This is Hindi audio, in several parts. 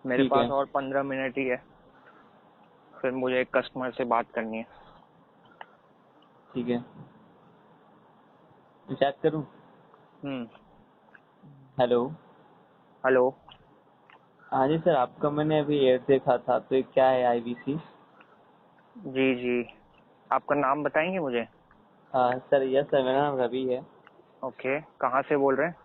मेरे ठीक पास है। और 15 मिनट ही है, फिर मुझे एक कस्टमर से बात करनी है। ठीक है, मैं चेक करूँ। हम्म। हेलो। हेलो। हाँ जी सर, आपका मैंने अभी एड देखा था, तो ये क्या है IBC? जी जी, आपका नाम बताएंगे मुझे? सर यस सर, मेरा नाम रवि है। ओके, कहाँ से बोल रहे हैं?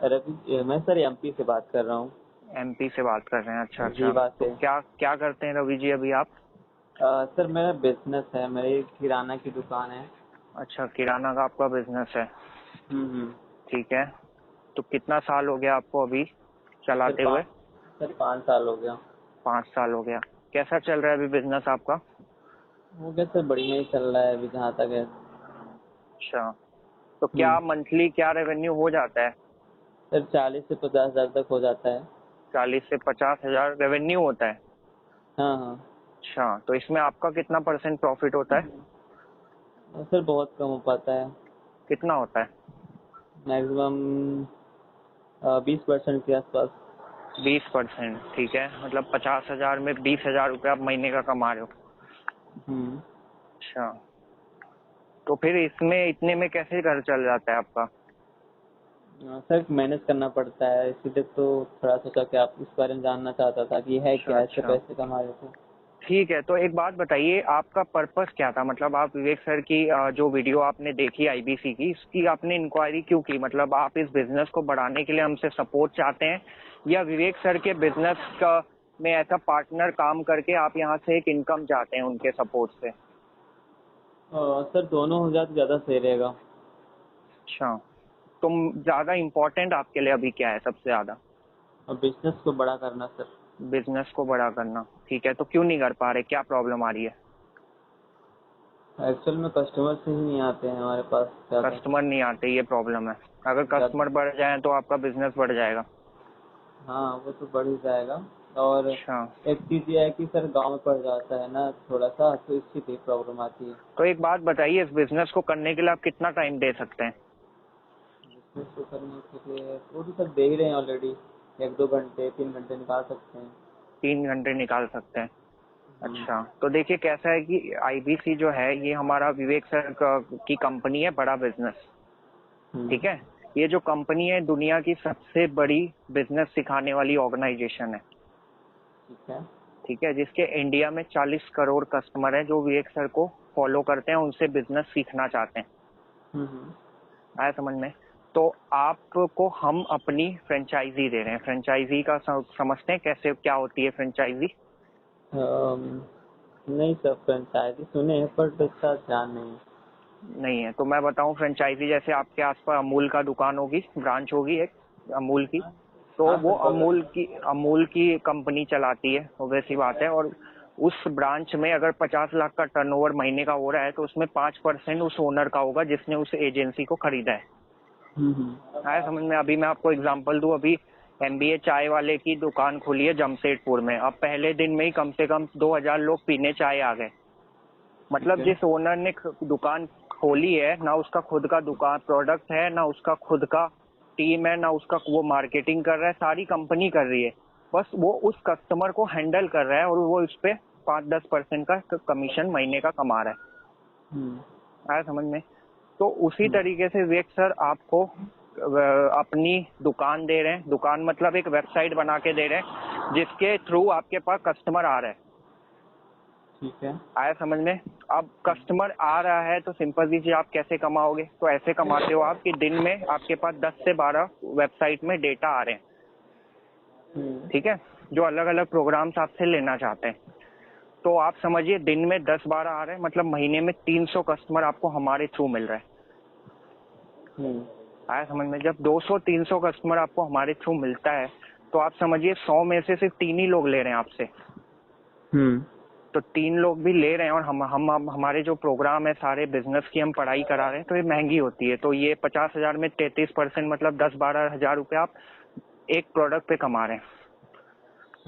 रवि, मैं सर MP से बात कर रहा हूँ। एमपी से बात कर रहे हैं? अच्छा अच्छा। रीवा तो से। क्या क्या करते हैं रवि जी अभी आप? सर मेरा बिजनेस है, मेरी किराना की दुकान है। अच्छा, किराना का आपका बिजनेस है। हम्म। ठीक है। तो कितना साल हो गया आपको अभी सर चलाते हुए? 5 साल हो गया। 5 साल हो गया। कैसा चल रहा है अभी बिजनेस आपका? हो गया सर, बढ़िया ही चल रहा है अभी जहाँ तक है। अच्छा, तो क्या हम्म। मंथली क्या रेवेन्यू हो जाता है? सर 40 से 50 हज़ार तक हो जाता है। 40 से 50 हजार रेवेन्यू होता है? हाँ हाँ। अच्छा, तो इसमें आपका कितना परसेंट प्रॉफिट होता है? सर बहुत कम हो पाता है। कितना होता है? मैक्सिमम 20% के आसपास। 20%? ठीक है, मतलब 50 हजार में 20 हजार रुपये आप महीने का कमा रहे हो। हम्म। अच्छा, तो फिर इसमें इतने में कैसे घर चल जाता है आपका? सर मैनेज करना पड़ता है, इसीलिए तो थोड़ा सोचा कि आप इस बारे में जानना चाहता था कि है अच्छा क्या, इससे अच्छा, पैसे कमा रहे थे। ठीक है। तो एक बात बताइए, आपका पर्पस क्या था? मतलब आप विवेक सर की जो वीडियो आपने देखी आईबीसी की, इसकी आपने इंक्वायरी क्यों की? मतलब आप इस बिजनेस को बढ़ाने के लिए हमसे सपोर्ट चाहते हैं, या विवेक सर के बिजनेस का में ऐसा पार्टनर काम करके आप यहाँ से एक इनकम चाहते हैं उनके सपोर्ट से? सर दोनों हो जाए तो ज़्यादा सही रहेगा। अच्छा, तो ज्यादा इम्पोर्टेंट आपके लिए अभी क्या है सबसे ज्यादा? और बिजनेस को बड़ा करना सर। बिजनेस को बड़ा करना। ठीक है, तो क्यों नहीं कर पा रहे? क्या प्रॉब्लम आ रही है? एक्चुअल में कस्टमर से ही नहीं आते हैं हमारे पास ज़्यादा। कस्टमर नहीं आते, ये प्रॉब्लम है। अगर ज़्यादा। कस्टमर बढ़ जाए तो आपका बिजनेस बढ़ जाएगा। हाँ वो तो बढ़ ही जाएगा। और अच्छा, एक चीज़ ये है कि सर गांव में पड़ जाता है ना थोड़ा सा, तो इसकी भी प्रॉब्लम आती है। तो एक बात बताइए, इस बिजनेस को करने के लिए आप कितना टाइम दे सकते हैं? बिजनेस को करने के लिए वो तो सर दे ही रहे हैं ऑलरेडी। 1-2 घंटे 3 घंटे निकाल सकते हैं। 3 घंटे निकाल सकते हैं? हम्म। अच्छा, तो देखिए कैसा है कि आईबीसी जो है ये हमारा विवेक सर की कंपनी है, बड़ा बिजनेस। हम्म। ठीक है। ये जो कंपनी है दुनिया की सबसे बड़ी बिजनेस सिखाने वाली ऑर्गेनाइजेशन है। ठीक है। ठीक है, जिसके इंडिया में 40 करोड़ कस्टमर हैं जो विवेक सर को फॉलो करते हैं, उनसे बिजनेस सीखना चाहते हैं। हम्म। आया समझ में? तो आपको हम अपनी फ्रेंचाइजी दे रहे हैं। फ्रेंचाइजी का समझते हैं कैसे क्या होती है फ्रेंचाइजी? नहीं सर, फ्रेंचाइजी सुने हैं पर इसका ध्यान नहीं। नहीं है तो मैं बताऊं, फ्रेंचाइजी जैसे आपके आसपास अमूल का दुकान होगी, ब्रांच होगी एक अमूल की, तो हाँ वो सर बगल। अमूल की कंपनी चलाती है, वैसी बात है। और उस ब्रांच में अगर 50 लाख का टर्नओवर महीने का हो रहा है तो उसमें 5% उस ओनर का होगा जिसने उस एजेंसी को खरीदा है। आया समझ में? अभी मैं आपको एग्जांपल दूं, अभी एमबीए चाय वाले की दुकान खुली है जमशेदपुर में, अब पहले दिन में ही कम से कम 2000 लोग पीने चाय आ गए। ठीक मतलब है। जिस ओनर ने दुकान खोली है, ना उसका खुद का दुकान प्रोडक्ट है, ना उसका खुद का टीम है, ना उसका वो मार्केटिंग कर रहा है, सारी कंपनी कर रही है। बस वो उस कस्टमर को हैंडल कर रहा है और वो इस पे 5-10% का कमीशन महीने का कमा रहा हम्म। है। आया समझ में? तो उसी हम्म। तरीके से विवेक सर आपको अपनी दुकान दे रहे हैं। दुकान मतलब एक वेबसाइट बना के दे रहे हैं जिसके थ्रू आपके पास कस्टमर आ रहा है। ठीक है। आया समझ में? अब कस्टमर आ रहा है तो सिंपल सी चीज, आप कैसे कमाओगे? तो ऐसे कमाते हो आप कि दिन में आपके पास 10 से 12 वेबसाइट में डेटा आ रहे हैं। हम्म। ठीक है, जो अलग अलग प्रोग्राम्स आपसे लेना चाहते हैं। तो आप समझिए दिन में 10-12 आ रहे हैं, मतलब महीने में 300 कस्टमर आपको हमारे थ्रू मिल रहा है। हम्म। आया समझ में? जब 200-300 कस्टमर आपको हमारे थ्रू मिलता है तो आप समझिए 100 में से सिर्फ 3 ही लोग ले रहे हैं आपसे। हम्म। तो 3 लोग भी ले रहे हैं और हम हमारे जो प्रोग्राम है सारे बिजनेस की हम पढ़ाई करा रहे हैं, तो ये महंगी होती है। तो ये 50 हजार में 33% मतलब 10-12 हजार रुपये आप एक प्रोडक्ट पे कमा रहे हैं।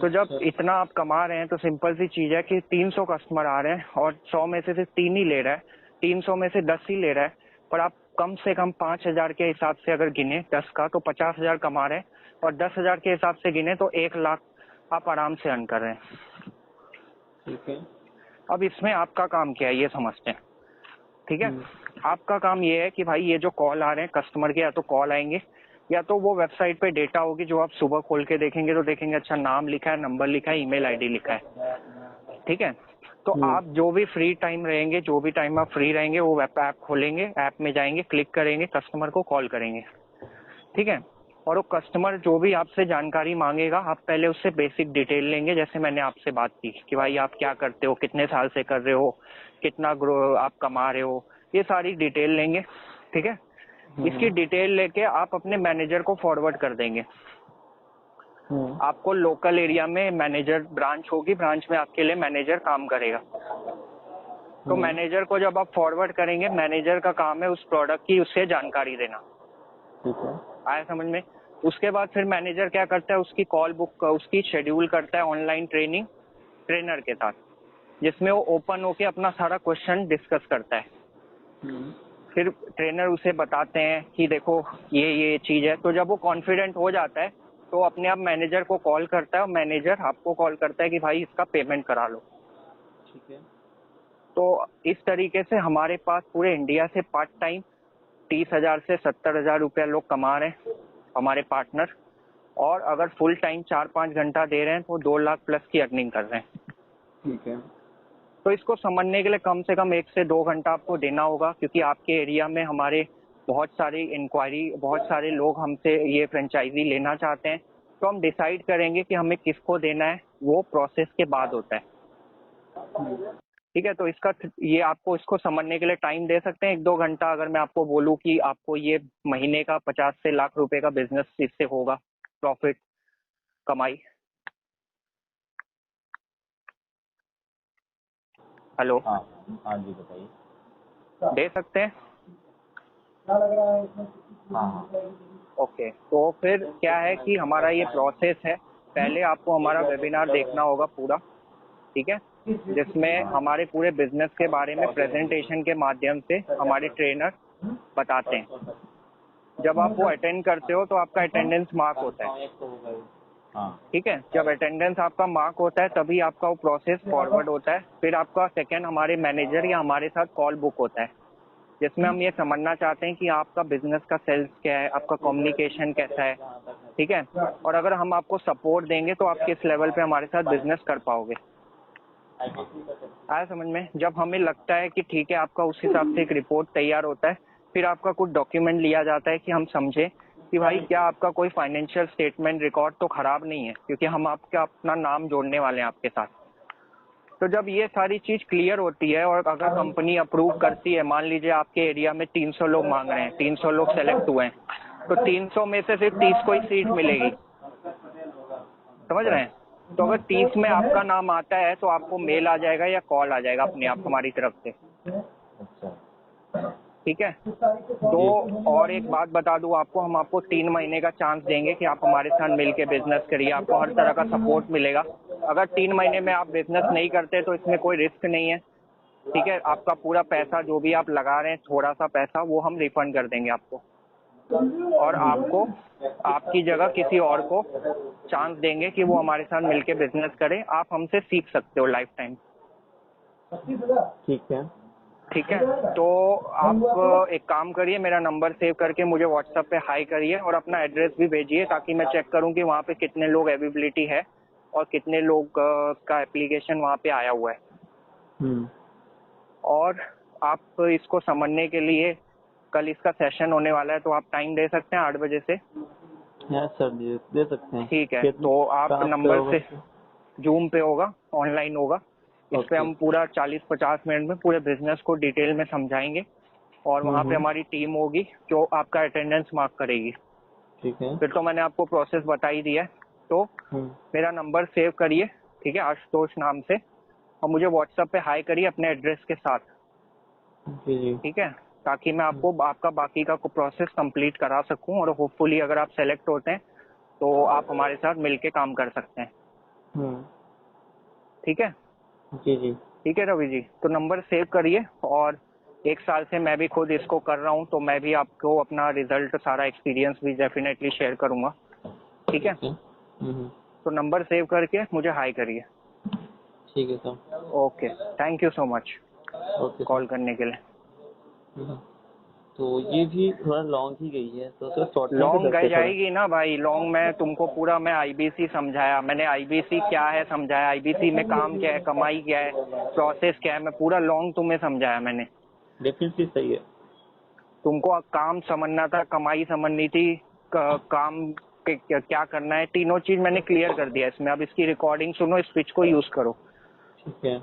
तो जब अच्छा। इतना आप कमा रहे हैं तो सिंपल सी चीज है कि 300 कस्टमर आ रहे हैं और 100 में से सिर्फ 3 ही ले रहा है, 300 में से 10 ही ले रहा है, पर आप कम से कम 5 हजार के हिसाब से अगर गिने 10 का तो 50 हजार कमा रहे हैं, और 10 हजार के हिसाब से गिने तो 1 लाख आप आराम से अर्न कर रहे हैं। ठीक है। अब इसमें आपका काम क्या है ये समझते हैं, ठीक है। हम्म, आपका काम ये है कि भाई ये जो कॉल आ रहे हैं कस्टमर के, या तो कॉल आएंगे या तो वो वेबसाइट पे डेटा होगी जो आप सुबह खोल के देखेंगे तो देखेंगे अच्छा नाम लिखा है, नंबर लिखा है, ईमेल आईडी लिखा है, ठीक है। तो आप जो भी फ्री टाइम रहेंगे, जो भी टाइम आप फ्री रहेंगे, वो वेब ऐप खोलेंगे, ऐप में जाएंगे, क्लिक करेंगे, कस्टमर को कॉल करेंगे, ठीक है। और वो कस्टमर जो भी आपसे जानकारी मांगेगा, आप पहले उससे बेसिक डिटेल लेंगे, जैसे मैंने आपसे बात की कि भाई आप क्या करते हो, कितने साल से कर रहे हो, कितना ग्रो आप कमा रहे हो, ये सारी डिटेल लेंगे, ठीक है। इसकी डिटेल लेके आप अपने मैनेजर को फॉरवर्ड कर देंगे। आपको लोकल एरिया में मैनेजर ब्रांच होगी, ब्रांच में आपके लिए मैनेजर काम करेगा। तो मैनेजर को जब आप फॉरवर्ड करेंगे, मैनेजर का काम है उस प्रोडक्ट की उससे जानकारी देना। ठीक है। आया समझ में? उसके बाद फिर मैनेजर क्या करता है, उसकी कॉल बुक, उसकी शेड्यूल करता है ऑनलाइन ट्रेनिंग ट्रेनर के साथ, जिसमें वो ओपन होके अपना सारा क्वेश्चन डिस्कस करता है। फिर ट्रेनर उसे बताते हैं कि देखो ये चीज है। तो जब वो कॉन्फिडेंट हो जाता है तो अपने आप मैनेजर को कॉल करता है, और मैनेजर आपको कॉल करता है कि भाई इसका पेमेंट करा लो। ठीक है। तो इस तरीके से हमारे पास पूरे इंडिया से पार्ट टाइम 30,000 से 70,000 रुपया लोग कमा रहे हैं हमारे पार्टनर, और अगर फुल टाइम 4-5 घंटा दे रहे हैं तो 2 लाख प्लस की अर्निंग कर रहे हैं। ठीक है। तो इसको समझने के लिए कम से कम 1 से 2 घंटा आपको देना होगा, क्योंकि आपके एरिया में हमारे बहुत सारी इंक्वायरी, बहुत सारे लोग हमसे ये फ्रेंचाइजी लेना चाहते हैं। तो हम डिसाइड करेंगे कि हमें किसको देना है, वो प्रोसेस के बाद होता है, ठीक है। तो इसका ये आपको इसको समझने के लिए टाइम दे सकते हैं 1-2 घंटा। अगर मैं आपको बोलूँ कि आपको ये महीने का 50 से लाख रुपए का बिजनेस इससे होगा, प्रॉफिट, कमाई। हेलो, हाँ हाँ जी बताइए। दे सकते हैं? हाँ ओके, तो फिर क्या है कि हमारा ये प्रोसेस है। पहले आपको हमारा वेबिनार देखना होगा पूरा, ठीक है, जिसमें हमारे पूरे बिजनेस के बारे में प्रेजेंटेशन के माध्यम से हमारे ट्रेनर बताते हैं। जब आप वो अटेंड करते हो तो आपका अटेंडेंस मार्क होता है, हाँ। ठीक है। जब अटेंडेंस आपका मार्क होता है तभी आपका वो प्रोसेस फॉरवर्ड होता है। फिर आपका सेकंड हमारे मैनेजर या हमारे साथ कॉल बुक होता है, जिसमें हम ये समझना चाहते हैं कि आपका बिजनेस का सेल्स क्या है, आपका कम्युनिकेशन कैसा है, ठीक है। और अगर हम आपको सपोर्ट देंगे तो आप किस लेवल पे हमारे साथ बिजनेस कर पाओगे। आया समझ में? जब हमें लगता है कि ठीक है, आपका उस हिसाब से एक रिपोर्ट तैयार होता है, फिर आपका कुछ डॉक्यूमेंट लिया जाता है कि हम समझे कि भाई क्या आपका कोई फाइनेंशियल स्टेटमेंट रिकॉर्ड तो खराब नहीं है, क्योंकि हम आपका अपना नाम जोड़ने वाले हैं आपके साथ। तो जब ये सारी चीज क्लियर होती है और अगर कंपनी अप्रूव करती है, मान लीजिए आपके एरिया में 300 लोग मांग रहे हैं, 300 लोग सेलेक्ट हुए हैं, तो 300 में से सिर्फ 30 को ही सीट मिलेगी, समझ रहे हैं? तो अगर 30 में आपका नाम आता है तो आपको मेल आ जाएगा या कॉल आ जाएगा अपने आप हमारी तरफ से, अच्छा। ठीक है। तो और एक बात बता दूं आपको, हम आपको 3 महीने का चांस देंगे कि आप हमारे साथ मिलके बिजनेस करिए, आपको हर तरह का सपोर्ट मिलेगा। अगर 3 महीने में आप बिजनेस नहीं करते तो इसमें कोई रिस्क नहीं है, ठीक है। आपका पूरा पैसा जो भी आप लगा रहे हैं, थोड़ा सा पैसा, वो हम रिफंड कर देंगे आपको, और आपको आपकी जगह किसी और को चांस देंगे कि वो हमारे साथ मिलके बिजनेस करे। आप हमसे सीख सकते हो लाइफ टाइम, ठीक है। ठीक है। तो आप एक काम करिए, मेरा नंबर सेव करके मुझे व्हाट्सएप पे हाई करिए और अपना एड्रेस भी भेजिए, ताकि मैं चेक करूं कि वहाँ पे कितने लोग अवेलेबिलिटी है और कितने लोग का एप्लीकेशन वहाँ पे आया हुआ है। और आप इसको समझने के लिए कल इसका सेशन होने वाला है, तो आप टाइम दे सकते हैं 8 बजे से? यस सर, दे सकते हैं। ठीक है, तो आप नंबर से, जूम पे होगा, ऑनलाइन होगा, इस पे हम पूरा 40-50 मिनट में पूरे बिजनेस को डिटेल में समझाएंगे, और वहाँ पे हमारी टीम होगी जो आपका अटेंडेंस मार्क करेगी। ठीक है। फिर तो मैंने आपको प्रोसेस बता ही दिया है, तो मेरा नंबर सेव करिए, ठीक है, आशुतोष नाम से, और मुझे व्हाट्सएप पे हाई करिए अपने एड्रेस के साथ, ठीक है, ताकि मैं आपको आपका बाकी का प्रोसेस कंप्लीट करा सकूं, और होपफुली अगर आप सेलेक्ट होते हैं तो आप हमारे साथ मिलके काम कर सकते हैं, ठीक है। जी जी। ठीक है रवि जी, तो नंबर सेव करिए, और 1 साल से मैं भी खुद इसको कर रहा हूँ, तो मैं भी आपको अपना रिजल्ट, सारा एक्सपीरियंस भी डेफिनेटली शेयर करूंगा, ठीक है। तो नंबर सेव करके मुझे हाई करिए। ठीक है sir. Okay, thank you so much okay call करने के लिए। सर। तो ये भी थोड़ा लॉन्ग ही गई है, तो सर शॉर्ट में लॉन्ग करते गई थोड़ा। जाएगी ना भाई, लॉन्ग में तुमको पूरा मैं आईबीसी समझाया, मैंने आईबीसी क्या है समझाया, आईबीसी में काम क्या है, कमाई क्या है, प्रोसेस क्या है, मैं पूरा लॉन्ग तुम्हें समझाया मैंने। डेफिनेटली सही है। तुमको अब काम समझना था, कमाई समझनी थी, काम क्या करना है, तीनों चीज मैंने क्लियर कर दिया इसमें। अब इसकी रिकॉर्डिंग सुनो, इस स्विच को यूज करो। ठीक है।